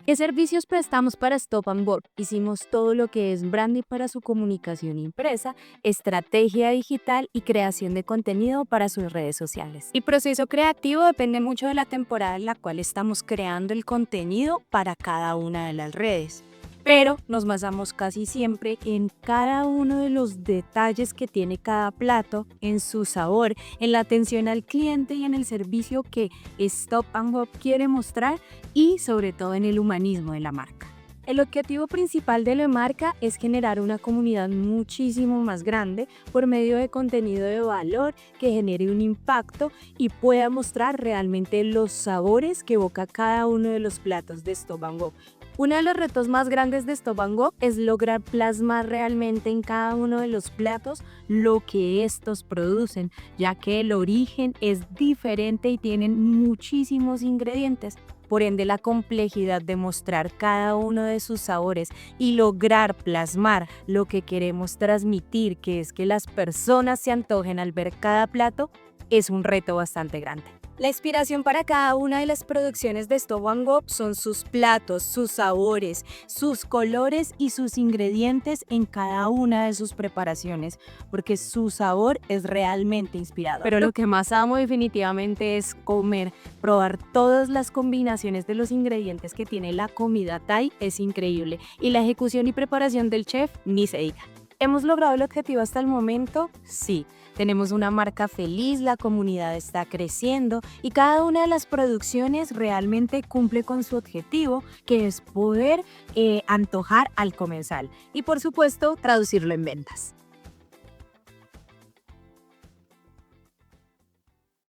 ¿Qué servicios prestamos para Stop and Go? Hicimos todo lo que es branding para su comunicación impresa, estrategia digital y creación de contenido para sus redes sociales. El proceso creativo depende mucho de la temporada en la cual estamos creando el contenido para cada una de las redes. Pero nos basamos casi siempre en cada uno de los detalles que tiene cada plato, en su sabor, en la atención al cliente y en el servicio que Stop and Go quiere mostrar y sobre todo en el humanismo de la marca. El objetivo principal de la marca es generar una comunidad muchísimo más grande por medio de contenido de valor que genere un impacto y pueda mostrar realmente los sabores que evoca cada uno de los platos de Stop and Go. Uno de los retos más grandes de Stop and Go es lograr plasmar realmente en cada uno de los platos lo que estos producen, ya que el origen es diferente y tienen muchísimos ingredientes. Por ende, la complejidad de mostrar cada uno de sus sabores y lograr plasmar lo que queremos transmitir, que es que las personas se antojen al ver cada plato, es un reto bastante grande. La inspiración para cada una de las producciones de Stop and Go son sus platos, sus sabores, sus colores y sus ingredientes en cada una de sus preparaciones, porque su sabor es realmente inspirador. Pero lo que más amo definitivamente es comer, probar todas las combinaciones de los ingredientes que tiene la comida Thai es increíble y la ejecución y preparación del chef ni se diga. ¿Hemos logrado el objetivo hasta el momento? Sí. Tenemos una marca feliz, la comunidad está creciendo y cada una de las producciones realmente cumple con su objetivo, que es poder antojar al comensal y por supuesto traducirlo en ventas.